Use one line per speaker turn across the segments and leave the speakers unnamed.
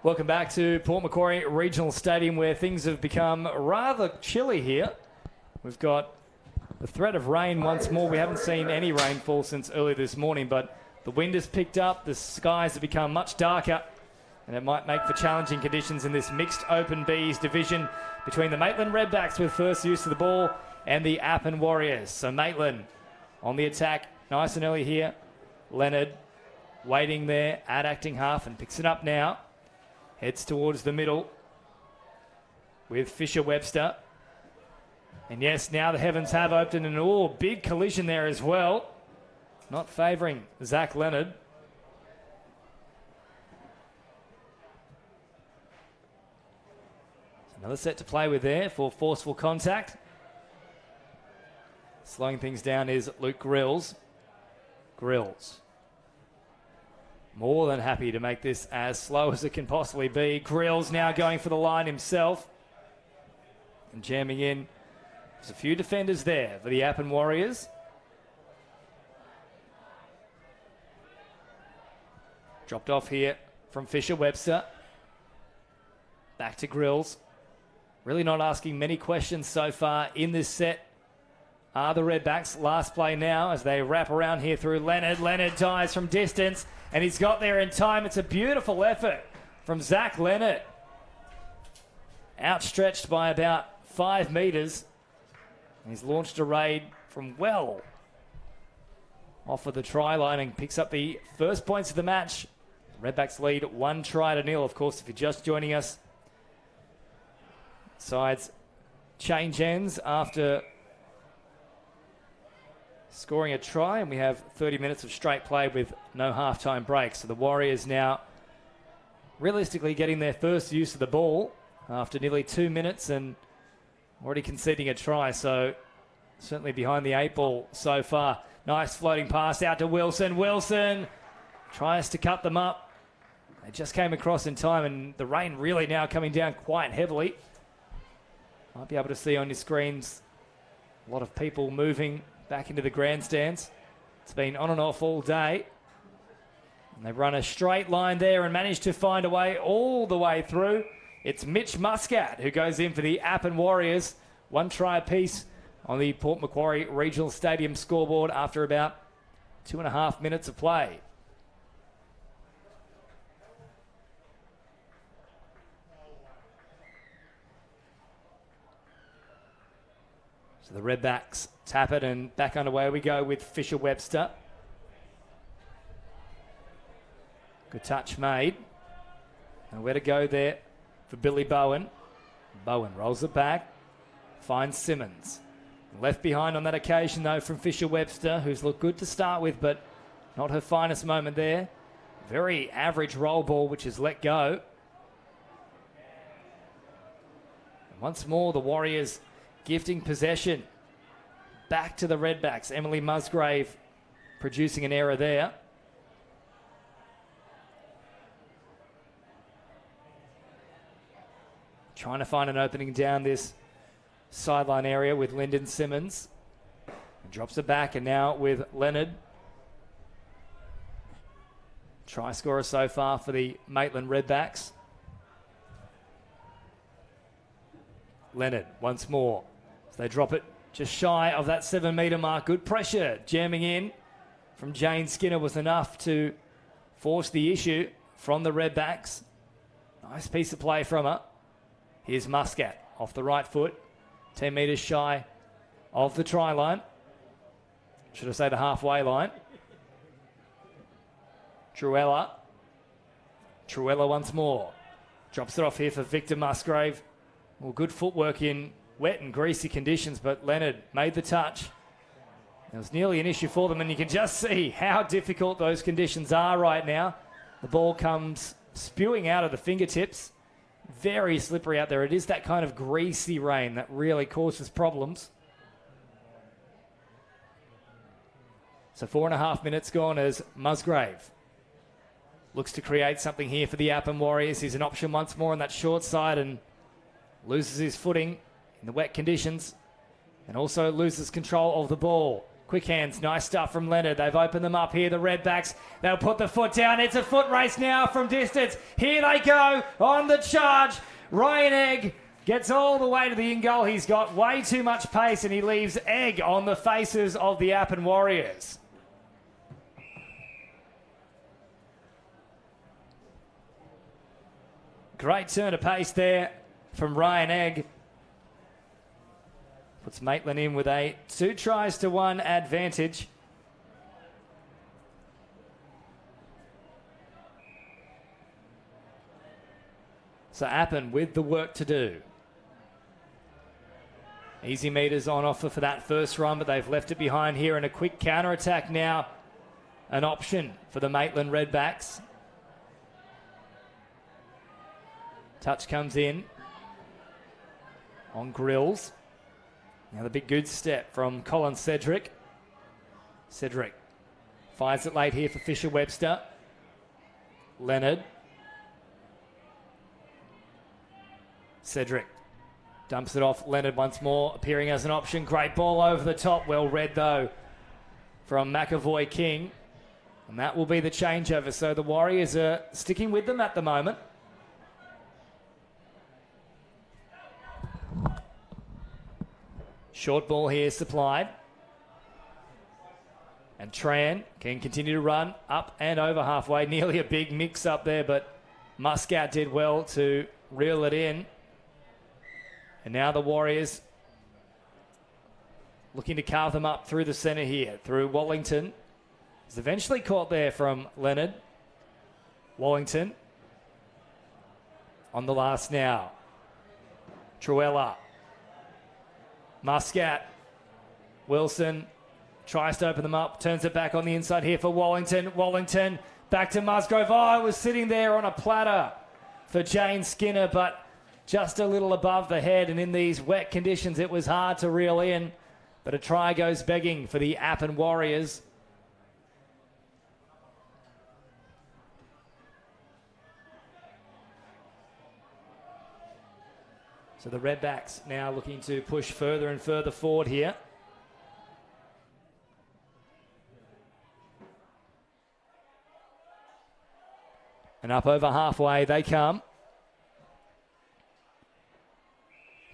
Welcome back to Port Macquarie Regional Stadium, where things have become rather chilly here. We've got the threat of rain once more. We haven't seen any rainfall since early this morning, but the wind has picked up, the skies have become much darker, and it might make for challenging conditions in this mixed Open Bs division between the Maitland Redbacks with first use of the ball and the Appin Warriors. So Maitland on the attack, nice and early here. Leonard waiting there at acting half and picks it up now. Heads towards the middle with Fisher-Webster. And yes, now the heavens have opened, and big collision there as well. Not favouring Zach Leonard. Another set to play with there for forceful contact. Slowing things down is Luke Grills. Grills. More than happy to make this as slow as it can possibly be. Grills now going for the line himself. And jamming in. There's a few defenders there for the Appin Warriors. Dropped off here from Fisher-Webster. Back to Grills. Really not asking many questions so far in this set. Are the Redbacks. Last play now as they wrap around here through Leonard. Leonard dies from distance, and he's got there in time. It's a beautiful effort from Zach Leonard. Outstretched by about 5 metres. He's launched a raid from well off of the try line and picks up the first points of the match. Redbacks lead 1-0. Of course, if you're just joining us, sides change ends after scoring a try, and we have 30 minutes of straight play with no halftime break. So the Warriors now realistically getting their first use of the ball after nearly 2 minutes and already conceding a try. So certainly behind the 8 ball so far. Nice floating pass out to Wilson. Wilson tries to cut them up. They just came across in time, and the rain really now coming down quite heavily. Might be able to see on your screens a lot of people moving back into the grandstands. It's been on and off all day. And they run a straight line there and manage to find a way all the way through. It's Mitch Muscat who goes in for the Appin Warriors. 1 try apiece on the Port Macquarie Regional Stadium scoreboard after about 2.5 minutes of play. So the Redbacks tap it, and back underway we go with Fisher-Webster. Good touch made. And where to go there for Billy Bowen. Bowen rolls it back, finds Simmons. Left behind on that occasion though from Fisher-Webster, who's looked good to start with, but not her finest moment there. Very average roll ball, which is let go. And once more, the Warriors gifting possession back to the Redbacks. Emily Musgrave producing an error there. Trying to find an opening down this sideline area with Lyndon Simmons. And drops it back, and now with Leonard. Try scorer so far for the Maitland Redbacks. Leonard once more. So they drop it just shy of that 7-metre mark. Good pressure jamming in from Jane Skinner was enough to force the issue from the Redbacks. Nice piece of play from her. Here's Muscat off the right foot. 10 metres shy of the try line. Should I say the halfway line? Truella. Truella once more. Drops it off here for Victor Musgrave. Well, good footwork in wet and greasy conditions, but Leonard made the touch. It was nearly an issue for them, and you can just see how difficult those conditions are right now. The ball comes spewing out of the fingertips. Very slippery out there. It is that kind of greasy rain that really causes problems. So 4.5 minutes gone as Musgrave looks to create something here for the Appin Warriors. He's an option once more on that short side and loses his footing in the wet conditions, and also loses control of the ball. Quick hands, nice stuff from Leonard. They've opened them up here, the Redbacks. They'll put the foot down. It's a foot race now from distance. Here they go on the charge. Ryan Egg gets all the way to the in-goal. He's got way too much pace and he leaves Egg on the faces of the Appin Warriors. Great turn of pace there from Ryan Egg. Puts Maitland in with a 2-1 advantage. So Appin with the work to do. Easy meters on offer for that first run, but they've left it behind here, and a quick counter-attack now an option for the Maitland Redbacks. Touch comes in on Grills. Now the big good step from Colin Cedric. Cedric fires it late here for Fisher-Webster. Leonard. Cedric dumps it off. Leonard once more appearing as an option. Great ball over the top. Well read though from McAvoy King. And that will be the changeover. So the Warriors are sticking with them at the moment. Short ball here supplied. And Tran can continue to run up and over halfway. Nearly a big mix up there, but Muscat did well to reel it in. And now the Warriors looking to carve them up through the centre here, through Wallington. Is eventually caught there from Leonard. Wallington on the last now. Truella. Muscat. Wilson tries to open them up, turns it back on the inside here for Wallington. Wallington back to Musgrove. Oh, it was sitting there on a platter for Jane Skinner, but just a little above the head, and in these wet conditions it was hard to reel in. But a try goes begging for the Appin Warriors. So the Redbacks now looking to push further and further forward here. And up over halfway they come.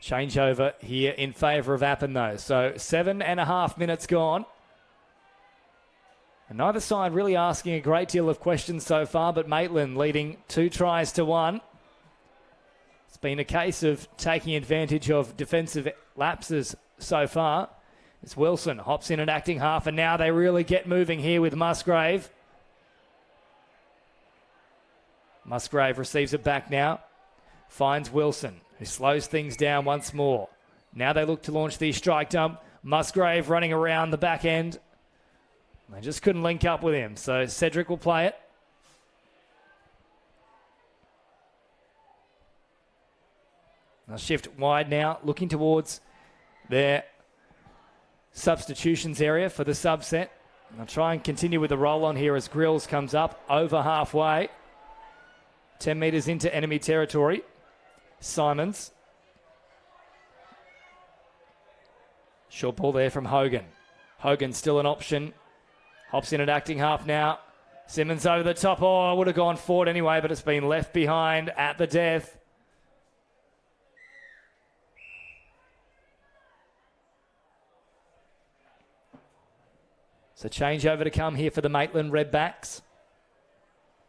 Changeover here in favour of Appin though. So 7.5 minutes gone. And neither side really asking a great deal of questions so far, but Maitland leading 2-1. It's been a case of taking advantage of defensive lapses so far. It's Wilson hops in and acting half, and now they really get moving here with Musgrave. Musgrave receives it back now. Finds Wilson, who slows things down once more. Now they look to launch the strike dump. Musgrave running around the back end. They just couldn't link up with him, so Cedric will play it. They'll shift wide now, looking towards their substitutions area for the subset. They'll try and continue with the roll on here as Grills comes up over halfway. 10 metres into enemy territory. Simons. Short ball there from Hogan. Hogan still an option. Hops in at acting half now. Simmons over the top. Oh, I would have gone forward anyway, but it's been left behind at the death. So change over to come here for the Maitland Redbacks.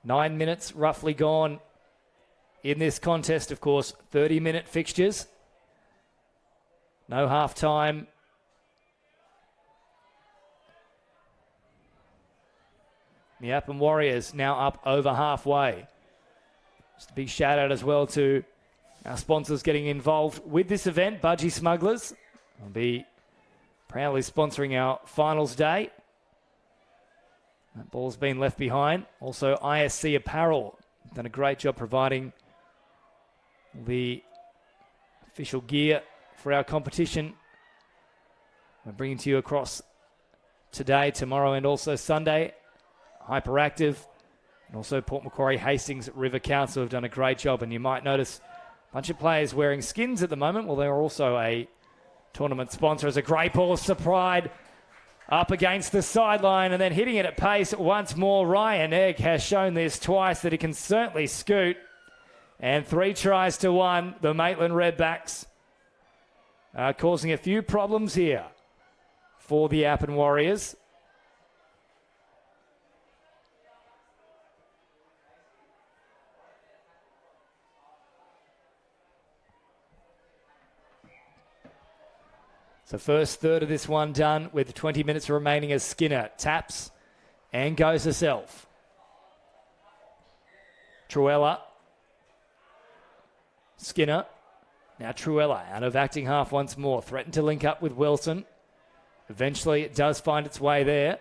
9 minutes roughly gone in this contest, of course. 30-minute fixtures. No half time. The Appin Warriors now up over halfway. Just a big shout out as well to our sponsors getting involved with this event. Budgie Smugglers will be proudly sponsoring our finals day. That ball's been left behind. Also, ISC Apparel done a great job providing the official gear for our competition. We're bringing to you across today, tomorrow, and also Sunday. Hyperactive, and also Port Macquarie Hastings River Council have done a great job. And you might notice a bunch of players wearing skins at the moment. Well, they're also a tournament sponsor. As a great ball supplied Up against the sideline and then hitting it at pace once more. Ryan Egg has shown this twice that he can certainly scoot. And 3 tries to 1. The Maitland Redbacks are causing a few problems here for the Appin Warriors. So first third of this one done with 20 minutes remaining as Skinner taps and goes herself. Truella. Skinner. Now Truella out of acting half once more. Threatened to link up with Wilson. Eventually it does find its way there.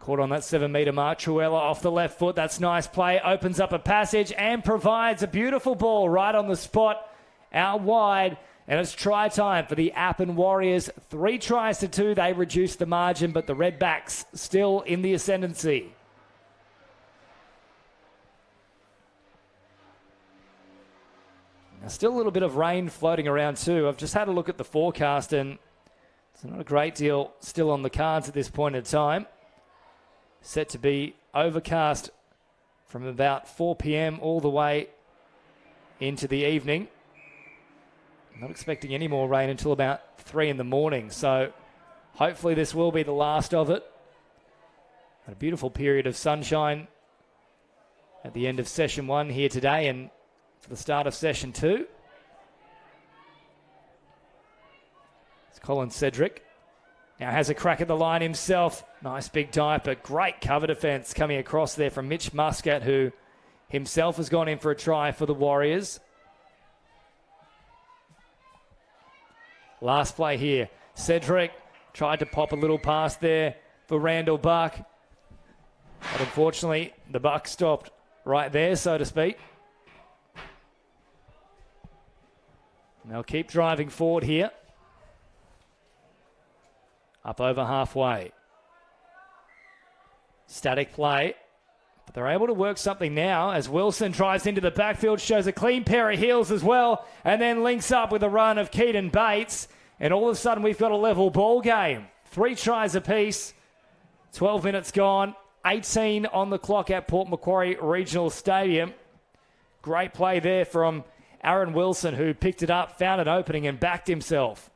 Caught on that 7-metre mark. Truella off the left foot. That's nice play. Opens up a passage and provides a beautiful ball right on the spot out wide. And it's try time for the Appin Warriors. 3 tries to 2. They reduce the margin, but the Redbacks still in the ascendancy. Now, still a little bit of rain floating around too. I've just had a look at the forecast and it's not a great deal still on the cards at this point in time. Set to be overcast from about 4 p.m. all the way into the evening. Not expecting any more rain until about 3 in the morning. So hopefully this will be the last of it. A beautiful period of sunshine at the end of session 1 here today and for the start of session 2. It's Colin Cedric. Now has a crack at the line himself. Nice big dive, but great cover defense coming across there from Mitch Muscat, who himself has gone in for a try for the Warriors. Last play here. Cedric tried to pop a little pass there for Randall Buck. But unfortunately, the buck stopped right there, so to speak. And they'll keep driving forward here. Up over halfway. Static play. But they're able to work something now as Wilson drives into the backfield, shows a clean pair of heels as well, and then links up with a run of Keaton Bates. And all of a sudden, we've got a level ball game. 3 tries apiece. 12 minutes gone. 18 on the clock at Port Macquarie Regional Stadium. Great play there from Aaron Wilson, who picked it up, found an opening, and backed himself.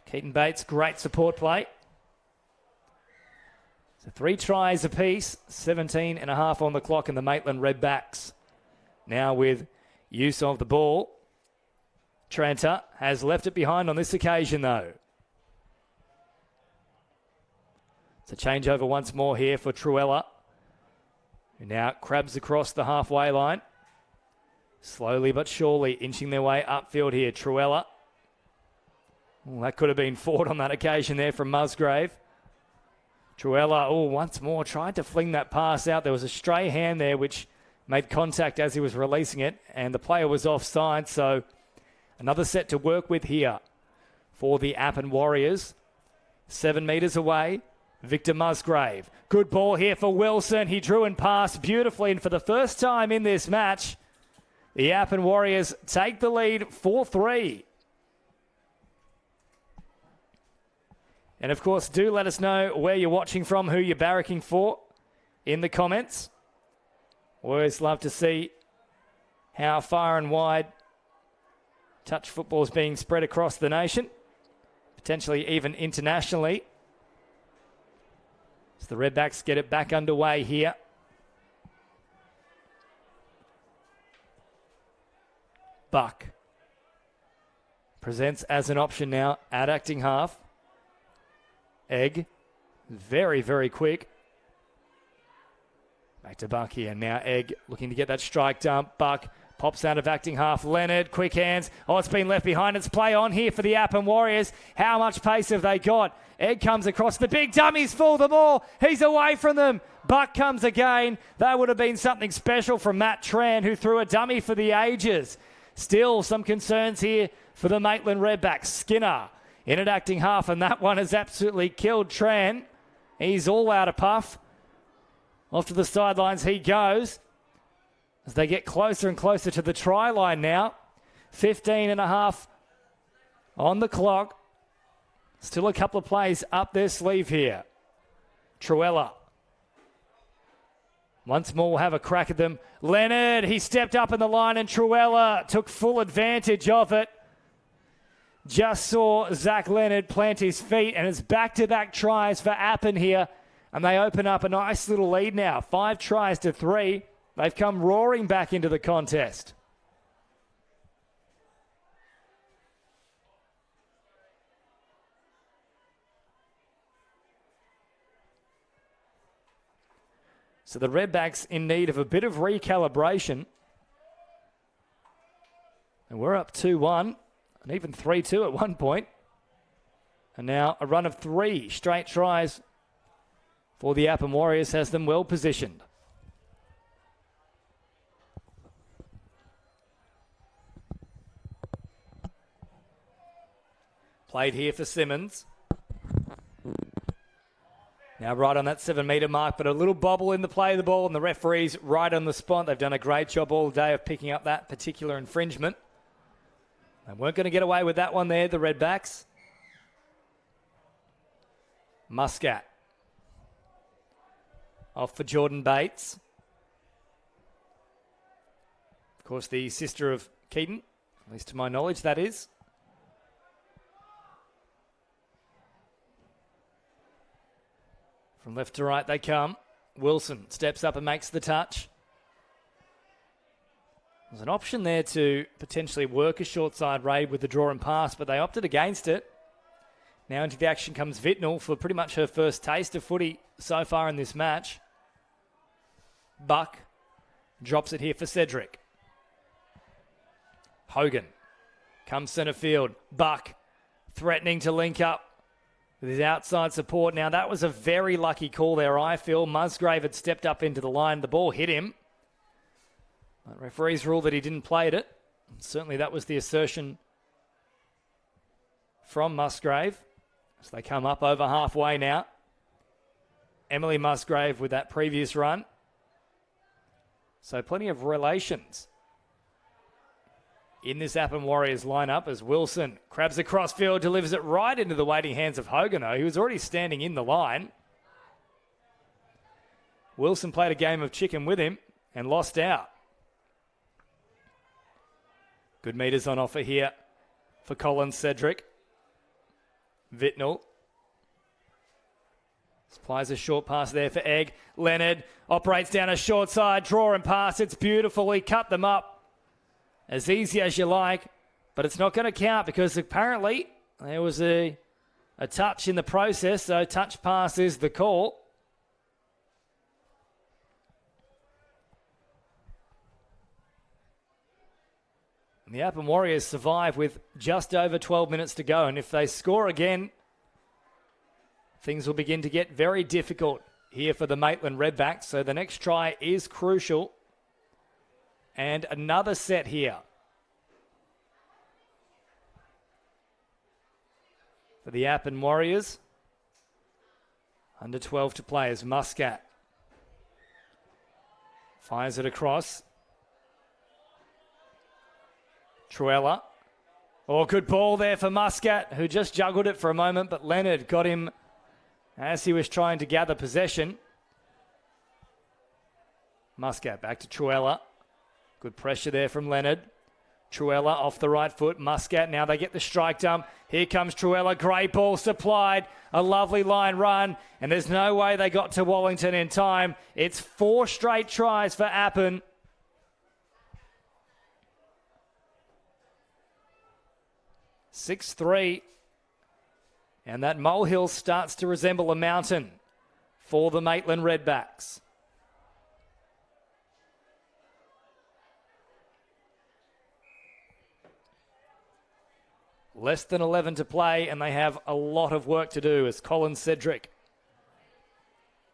Keaton Bates, great support play. So 3 tries apiece, 17 and a half on the clock, and the Maitland Redbacks now with use of the ball. Tranter has left it behind on this occasion, though. It's a changeover once more here for Truella, who now crabs across the halfway line. Slowly but surely inching their way upfield here. Truella. Well, that could have been fought on that occasion there from Musgrave. Truella, once more tried to fling that pass out. There was a stray hand there which made contact as he was releasing it, and the player was offside, so another set to work with here for the Appin Warriors. 7 metres away, Victor Musgrave. Good ball here for Wilson. He drew and passed beautifully, and for the first time in this match, the Appin Warriors take the lead 4-3. And of course, do let us know where you're watching from, who you're barracking for in the comments. Always love to see how far and wide touch football is being spread across the nation, potentially even internationally. As the Redbacks get it back underway here. Buck presents as an option now at acting half. Egg, very, very quick. Back to Buck here. Now Egg looking to get that strike dump. Buck pops out of acting half. Leonard, quick hands. It's been left behind. It's play on here for the Appin Warriors. How much pace have they got? Egg comes across the big dummies, full them all. He's away from them. Buck comes again. That would have been something special from Matt Tran, who threw a dummy for the ages. Still some concerns here for the Maitland Redbacks. Skinner in at acting half, and that one has absolutely killed Tran. He's all out of puff. Off to the sidelines he goes as they get closer and closer to the try line now. 15 and a half on the clock. Still a couple of plays up their sleeve here. Truella. Once more, we'll have a crack at them. Leonard, he stepped up in the line and Truella took full advantage of it. Just saw Zach Leonard plant his feet, and it's back-to-back tries for Appin here. And they open up a nice little lead now. 5 tries to 3. They've come roaring back into the contest. So the Redbacks in need of a bit of recalibration. And we're up 2-1 and even 3-2 at one point. And now a run of 3 straight tries for the Appin Warriors has them well positioned. Played here for Simmons. Now right on that 7-metre mark, but a little bobble in the play of the ball, and the referees right on the spot. They've done a great job all day of picking up that particular infringement. They weren't going to get away with that one there, the Redbacks. Muscat. Off for Jordan Bates. Of course, the sister of Keaton, at least to my knowledge, that is. From left to right they come. Wilson steps up and makes the touch. There's an option there to potentially work a short side raid with the draw and pass, but they opted against it. Now into the action comes Vitnell for pretty much her first taste of footy so far in this match. Buck drops it here for Cedric. Hogan comes centre field. Buck threatening to link up with his outside support. Now, that was a very lucky call there, I feel. Musgrave had stepped up into the line. The ball hit him. But referees ruled that he didn't play it. And certainly that was the assertion from Musgrave. So they come up over halfway now. Emily Musgrave with that previous run. So plenty of relations in this Appin Warriors lineup as Wilson crabs across field, delivers it right into the waiting hands of Hogan, though. He was already standing in the line. Wilson played a game of chicken with him and lost out. Good meters on offer here for Colin Cedric. Vitnell supplies a short pass there for Egg. Leonard operates down a short side, draw and pass. It's beautiful. He cut them up. As easy as you like, but it's not going to count because apparently there was a touch in the process, so touch pass is the call. And the Appin Warriors survive with just over 12 minutes to go, and if they score again, things will begin to get very difficult here for the Maitland Redbacks, so the next try is crucial. And another set here for the Appin Warriors. Under 12 to play as Muscat fires it across. Truella. Oh, good ball there for Muscat, who just juggled it for a moment, but Leonard got him as he was trying to gather possession. Muscat back to Truella. Good pressure there from Leonard. Truella off the right foot. Muscat, now they get the strike dump. Here comes Truella. Great ball supplied. A lovely line run. And there's no way they got to Wallington in time. It's 4 straight tries for Appin. (6-3). And that molehill starts to resemble a mountain for the Maitland Redbacks. Less than 11 to play, and they have a lot of work to do as Colin Cedric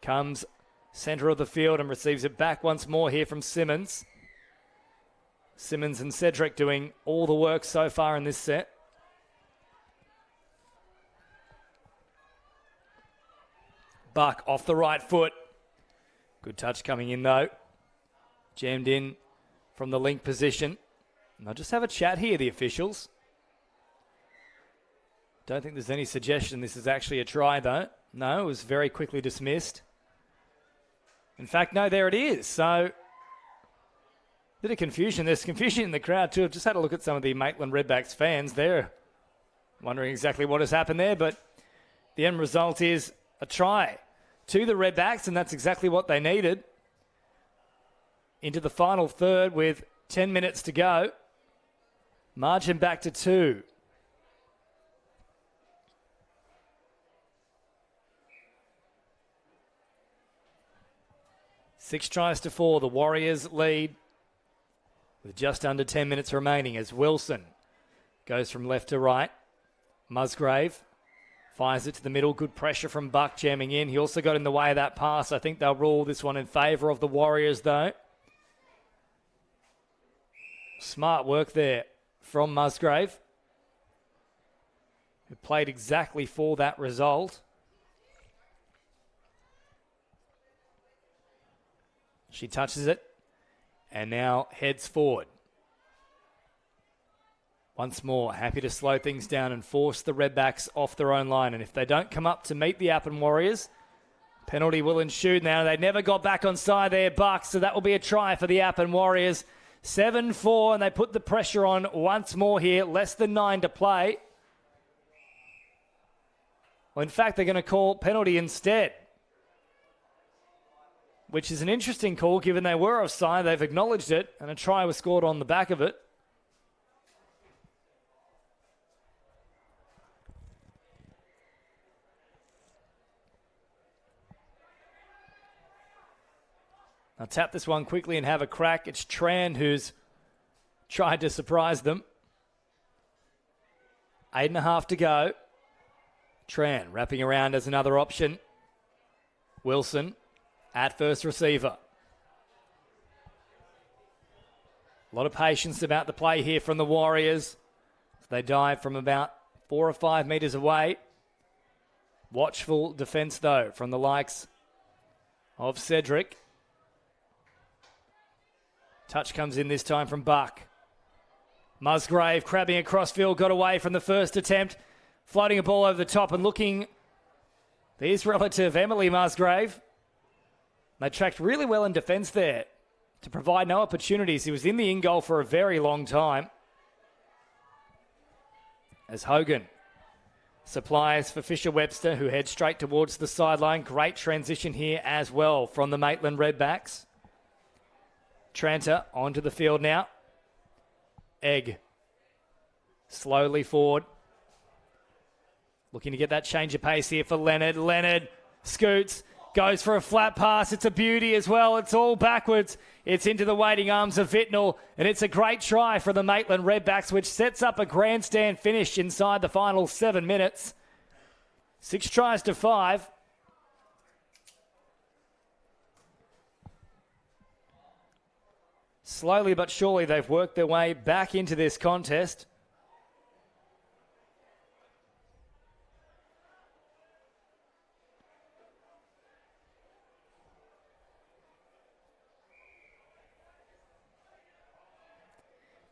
comes centre of the field and receives it back once more here from Simmons. Simmons and Cedric doing all the work so far in this set. Buck off the right foot. Good touch coming in though. Jammed in from the link position. And they'll just have a chat here, the officials. Don't think there's any suggestion this is actually a try, though. No, it was very quickly dismissed. In fact, no, there it is. So, bit of confusion. There's confusion in the crowd, too. I've just had a look at some of the Maitland Redbacks fans. They're wondering exactly what has happened there, but the end result is a try to the Redbacks, and that's exactly what they needed. Into the final third with 10 minutes to go. Margin back to 2. Six tries to 4. The Warriors lead with just under 10 minutes remaining as Wilson goes from left to right. Musgrave fires it to the middle. Good pressure from Buck jamming in. He also got in the way of that pass. I think they'll rule this one in favour of the Warriors, though. Smart work there from Musgrave, who played exactly for that result. She touches it and now heads forward. Once more, happy to slow things down and force the Redbacks off their own line. And if they don't come up to meet the Appin Warriors, penalty will ensue now. They never got back on side there, Buck, so that will be a try for the Appin Warriors. 7-4, and they put the pressure on once more here. Less than 9 to play. Well, in fact, they're going to call penalty instead, which is an interesting call given they were offside. They've acknowledged it, and a try was scored on the back of it. I'll tap this one quickly and have a crack. It's Tran who's tried to surprise them. 8.5 to go. Tran wrapping around as another option. Wilson at first receiver. A lot of patience about the play here from the Warriors. They dive from about 4 or 5 metres away. Watchful defence, though, from the likes of Cedric. Touch comes in this time from Buck. Musgrave crabbing across field, got away from the first attempt. Floating a ball over the top and looking. There's relative Emily Musgrave. They tracked really well in defence there to provide no opportunities. He was in the in-goal for a very long time. As Hogan supplies for Fisher-Webster, who heads straight towards the sideline. Great transition here as well from the Maitland Redbacks. Tranter onto the field now. Egg slowly forward. Looking to get that change of pace here for Leonard. Leonard scoots, goes for a flat pass. It's a beauty as well. It's all backwards. It's into the waiting arms of Vitnell, and it's a great try for the Maitland Redbacks, which sets up a grandstand finish inside the final 7 minutes. 6 tries to 5. Slowly but surely, they've worked their way back into this contest.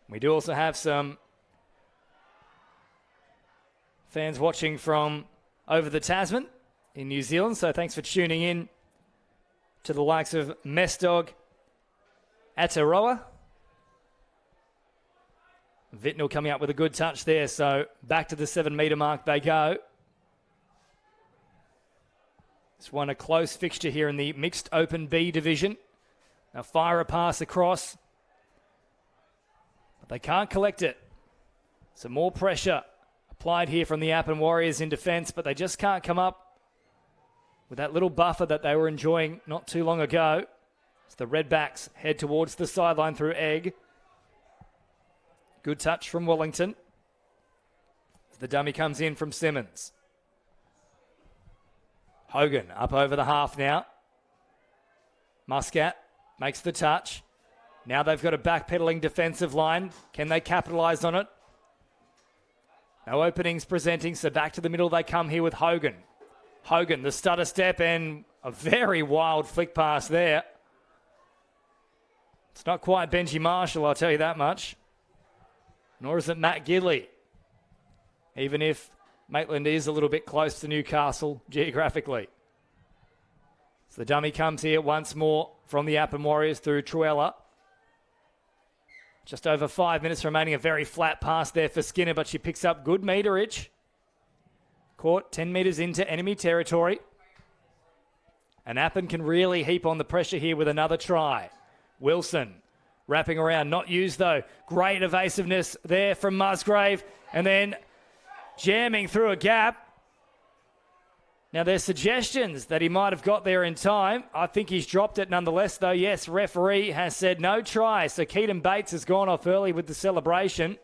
We do also have some fans watching from over the Tasman in New Zealand, so thanks for tuning in to the likes of Messdog, Ataroa. Vitnell coming up with a good touch there, so back to the 7 metre mark they go. It's won a close fixture here in the mixed open B division. Now fire a pass across, but they can't collect it. Some more pressure applied here from the Appin Warriors in defence, but they just can't come up with that little buffer that they were enjoying not too long ago. As the Redbacks head towards the sideline through Egg. Good touch from Wellington. As the dummy comes in from Simmons. Hogan up over the half now. Muscat makes the touch. Now they've got a backpedaling defensive line. Can they capitalise on it? No openings presenting, so back to the middle they come here with Hogan. Hogan, the stutter step, and a very wild flick pass there. It's not quite Benji Marshall, I'll tell you that much. Nor is it Matt Gidley. Even if Maitland is a little bit close to Newcastle geographically. So the dummy comes here once more from the Appin Warriors through Truella. Just over 5 minutes remaining. A very flat pass there for Skinner, but she picks up good meterage. Caught 10 metres into enemy territory. And Appin can really heap on the pressure here with another try. Wilson wrapping around, not used though. Great evasiveness there from Musgrave. And then jamming through a gap. Now, there's suggestions that he might have got there in time. I think he's dropped it nonetheless, though. Yes, referee has said no try. So Keaton Bates has gone off early with the celebration.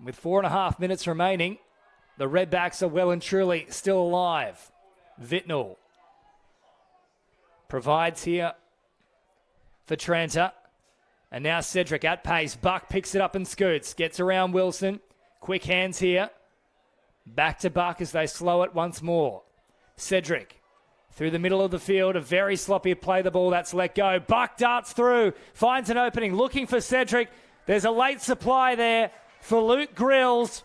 With 4.5 minutes remaining, the Redbacks are well and truly still alive. Vitnall provides here for Trenta. And now Cedric at pace. Buck picks it up and scoots. Gets around Wilson. Quick hands here. Back to Buck as they slow it once more. Cedric through the middle of the field. A very sloppy play the ball. That's let go. Buck darts through. Finds an opening. Looking for Cedric. There's a late supply there for Luke Grills.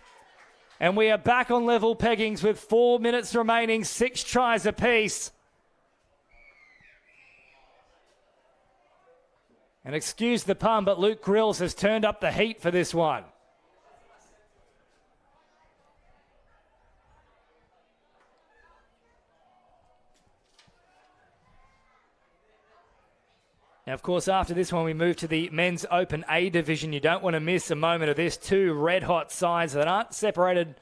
And we are back on level peggings with 4 minutes remaining. 6 tries apiece. And excuse the pun, but Luke Grills has turned up the heat for this one. Now, of course, after this one, we move to the Men's Open A division. You don't want to miss a moment of this. 2 red-hot sides that aren't separated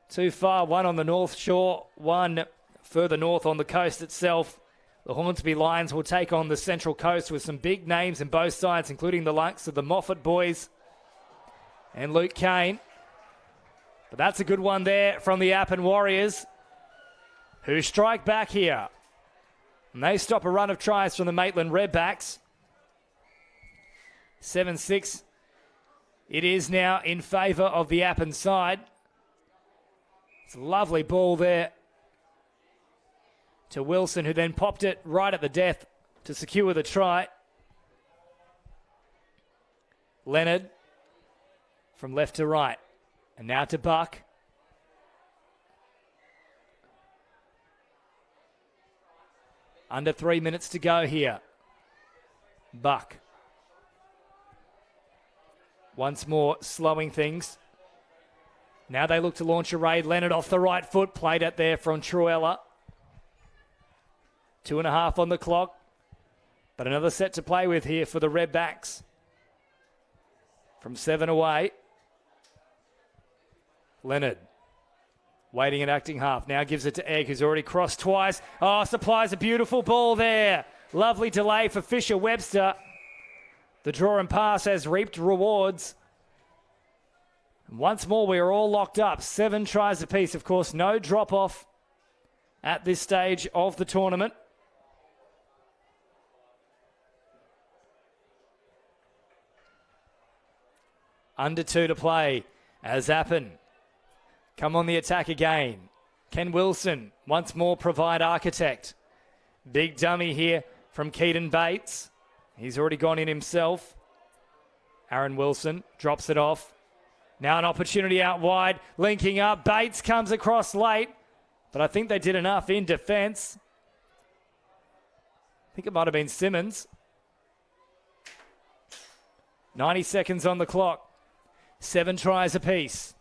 too far. One on the North Shore, one further north on the coast itself. The Hornsby Lions will take on the Central Coast with some big names in both sides, including the likes of the Moffat boys and Luke Kane. But that's a good one there from the Appin Warriors, who strike back here. And they stop a run of tries from the Maitland Redbacks. 7-6. It is now in favour of the Appin side. It's a lovely ball there to Wilson, who then popped it right at the death to secure the try. Leonard from left to right. And now to Buck. Under 3 minutes to go here. Buck. Once more, slowing things. Now they look to launch a raid. Leonard off the right foot. Played it there from Truella. 2.5 on the clock. But another set to play with here for the Redbacks. From 7 away. Leonard. Waiting and acting half. Now gives it to Egg, who's already crossed twice. Oh, supplies a beautiful ball there. Lovely delay for Fisher-Webster. The draw and pass has reaped rewards. And once more, we are all locked up. 7 tries apiece. Of course, no drop-off at this stage of the tournament. Under 2 to play as Appin come on the attack again. Ken Wilson once more provide architect. Big dummy here from Keaton Bates. He's already gone in himself. Aaron Wilson drops it off. Now an opportunity out wide. Linking up. Bates comes across late. But I think they did enough in defence. I think it might have been Simmons. 90 seconds on the clock. 7 tries apiece.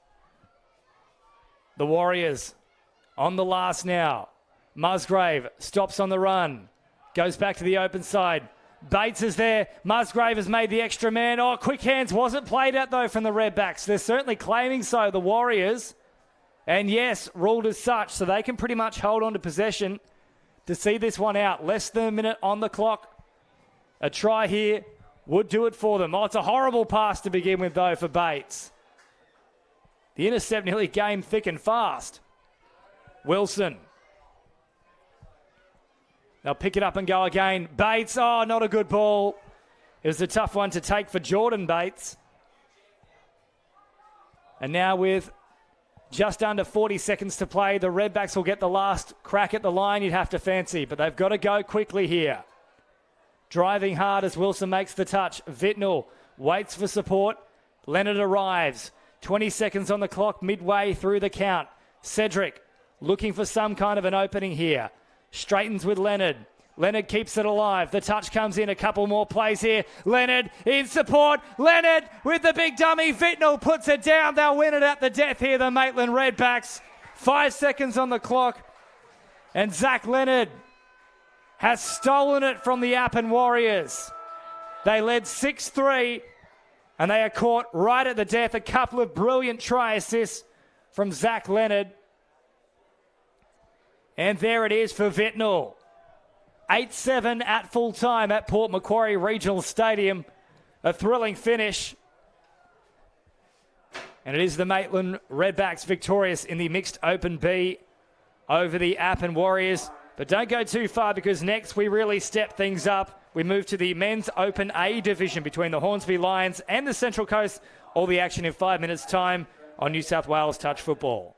The Warriors on the last now. Musgrave stops on the run. Goes back to the open side. Bates is there. Musgrave has made the extra man. Oh, quick hands wasn't played at though from the Redbacks. They're certainly claiming so, the Warriors. And yes, ruled as such, so they can pretty much hold on to possession to see this one out. Less than a minute on the clock. A try here would do it for them. Oh, it's a horrible pass to begin with though for Bates. The intercept nearly came thick and fast. Wilson. They'll pick it up and go again. Bates, oh, not a good ball. It was a tough one to take for Jordan Bates. And now with just under 40 seconds to play, the Redbacks will get the last crack at the line, you'd have to fancy. But they've got to go quickly here. Driving hard as Wilson makes the touch. Vitnall waits for support. Leonard arrives. 20 seconds on the clock, midway through the count. Cedric looking for some kind of an opening here. Straightens with Leonard. Leonard keeps it alive. The touch comes in. A couple more plays here. Leonard in support. Leonard with the big dummy. Vitnell puts it down. They'll win it at the death here, the Maitland Redbacks. 5 seconds on the clock. And Zach Leonard has stolen it from the Appin Warriors. They led 6-3, and they are caught right at the death. A couple of brilliant try assists from Zach Leonard. And there it is for Vitnell. 8-7 at full time at Port Macquarie Regional Stadium. A thrilling finish. And it is the Maitland Redbacks victorious in the mixed Open B over the Appin Warriors. But don't go too far, because next we really step things up. We move to the men's Open A division between the Hornsby Lions and the Central Coast. All the action in 5 minutes' time on New South Wales Touch Football.